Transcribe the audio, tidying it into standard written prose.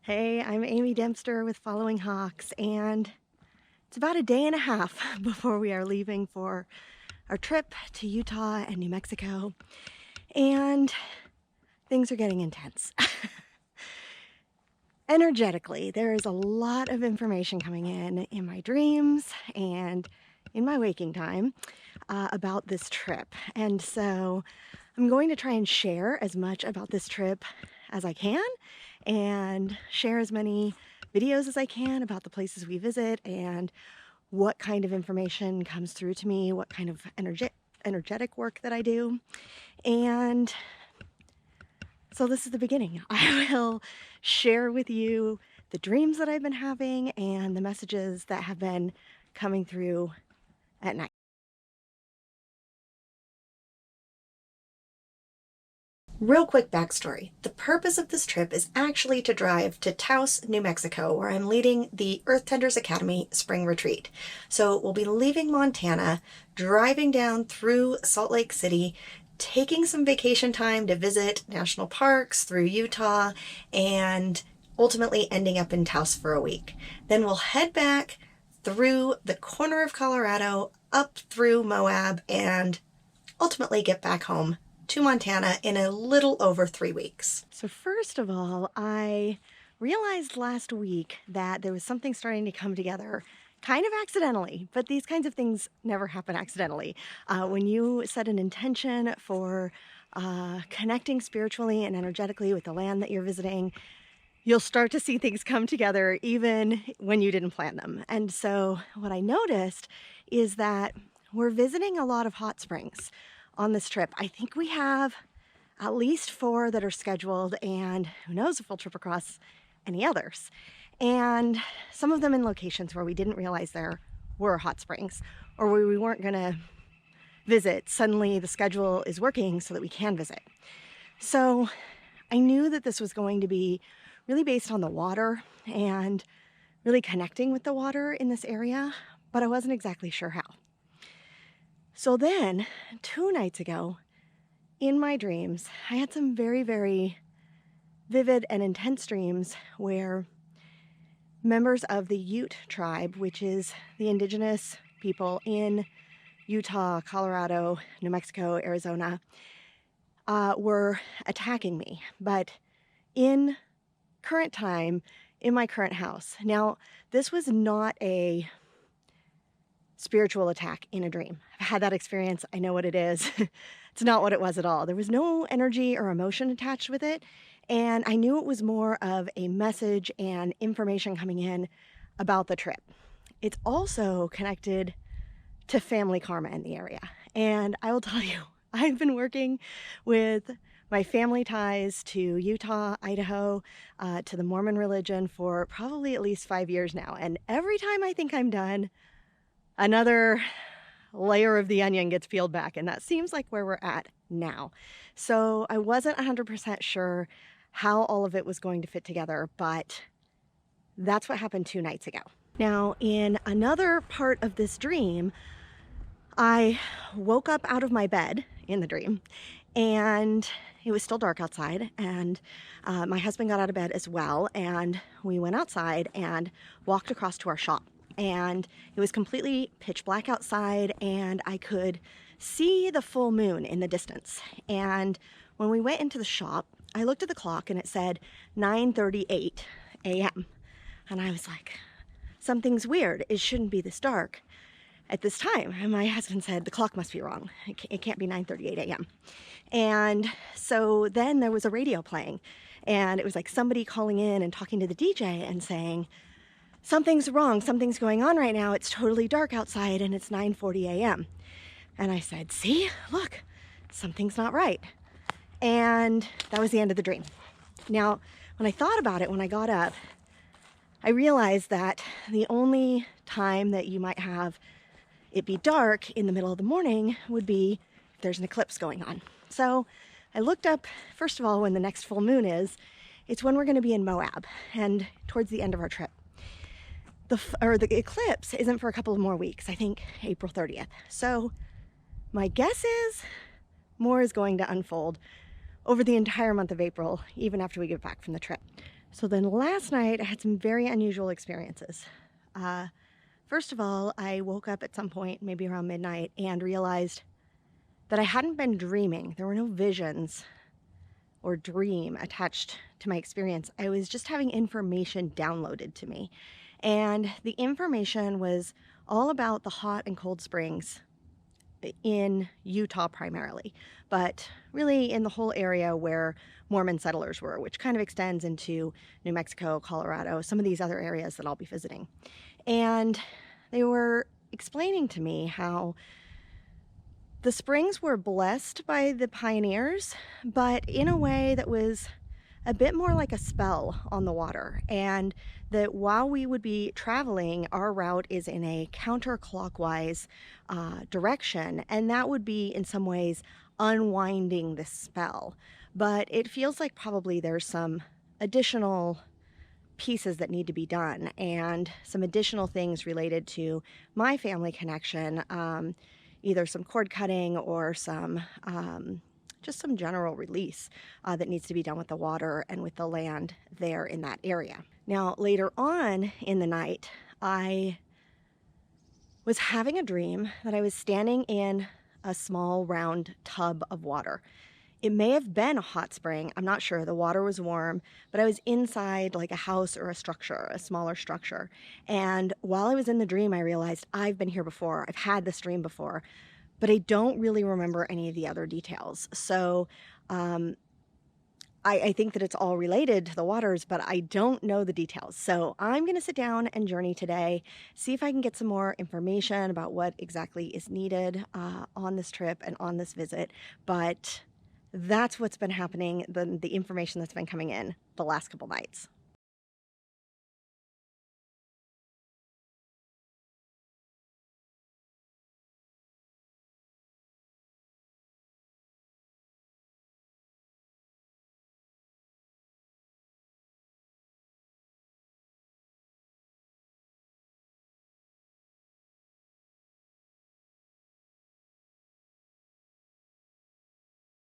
Hey, I'm Amy Dempster with Following Hawks, and it's about a day and a half before we are leaving for our trip to Utah and New Mexico, and things are getting intense. Energetically, there is a lot of information coming in my dreams and in my waking time about this trip. And so I'm going to try and share as much about this trip as I can and share as many videos as I can about the places we visit and what kind of information comes through to me, what kind of energetic work that I do. And so this is the beginning. I will share with you the dreams that I've been having and the messages that have been coming through at night. Real quick backstory. The purpose of this trip is actually to drive to Taos, New Mexico, where I'm leading the Earth Tenders Academy Spring Retreat. So we'll be leaving Montana, driving down through Salt Lake City, taking some vacation time to visit national parks through Utah, and ultimately ending up in Taos for a week. Then we'll head back through the corner of Colorado, up through Moab, and ultimately get back home to Montana in a little over 3 weeks. So first of all, I realized last week that there was something starting to come together kind of accidentally, but these kinds of things never happen accidentally. When you set an intention for connecting spiritually and energetically with the land that you're visiting, you'll start to see things come together even when you didn't plan them. And so what I noticed is that we're visiting a lot of hot springs on this trip. I think we have at least 4 that are scheduled, and who knows if we'll trip across any others. And some of them in locations where we didn't realize there were hot springs or where we weren't gonna visit. Suddenly the schedule is working so that we can visit. So I knew that this was going to be really based on the water and really connecting with the water in this area, but I wasn't exactly sure how. So then 2 nights ago, in my dreams, I had some very, very vivid and intense dreams where members of the Ute tribe, which is the indigenous people in Utah, Colorado, New Mexico, Arizona, were attacking me, but in current time, in my current house. Now, this was not a spiritual attack in a dream. I've had that experience. I know what it is. It's not what it was at all. There was no energy or emotion attached with it. And I knew it was more of a message and information coming in about the trip. It's also connected to family karma in the area. And I will tell you, I've been working with my family ties to Utah, Idaho, to the Mormon religion for probably at least 5 years now. And every time I think I'm done, another layer of the onion gets peeled back, and that seems like where we're at now. So I wasn't 100% sure how all of it was going to fit together, but that's what happened 2 nights ago. Now, in another part of this dream, I woke up out of my bed in the dream, and it was still dark outside, and my husband got out of bed as well, and we went outside and walked across to our shop. And it was completely pitch black outside, and I could see the full moon in the distance. And when we went into the shop, I looked at the clock and it said 9:38 a.m. And I was like, something's weird. It shouldn't be this dark at this time. And my husband said, the clock must be wrong. It can't be 9:38 a.m. And so then there was a radio playing, and it was like somebody calling in and talking to the DJ and saying, something's wrong, something's going on right now. It's totally dark outside and it's 9:40 a.m. And I said, see, look, something's not right. And that was the end of the dream. Now, when I thought about it, when I got up, I realized that the only time that you might have it be dark in the middle of the morning would be if there's an eclipse going on. So I looked up, first of all, when the next full moon is. It's when we're going to be in Moab and towards the end of our trip. The eclipse isn't for a couple of more weeks, I think April 30th. So my guess is more is going to unfold over the entire month of April, even after we get back from the trip. So then last night I had some very unusual experiences. First of all, I woke up at some point, maybe around midnight, and realized that I hadn't been dreaming. There were no visions or dream attached to my experience. I was just having information downloaded to me. And the information was all about the hot and cold springs in Utah primarily, but really in the whole area where Mormon settlers were, which kind of extends into New Mexico, Colorado, some of these other areas that I'll be visiting. And they were explaining to me how the springs were blessed by the pioneers, but in a way that was a bit more like a spell on the water, and that while we would be traveling, our route is in a counterclockwise direction, and that would be in some ways unwinding the spell. But it feels like probably there's some additional pieces that need to be done and some additional things related to my family connection, either some cord cutting or some just some general release that needs to be done with the water and with the land there in that area. Now, later on in the night, I was having a dream that I was standing in a small round tub of water. It may have been a hot spring, I'm not sure. The water was warm, but I was inside like a house or a structure, a smaller structure. And while I was in the dream, I realized I've been here before. I've had this dream before, but I don't really remember any of the other details. So I think that it's all related to the waters, but I don't know the details. So I'm going to sit down and journey today, see if I can get some more information about what exactly is needed on this trip and on this visit. But that's what's been happening, the information that's been coming in the last couple nights.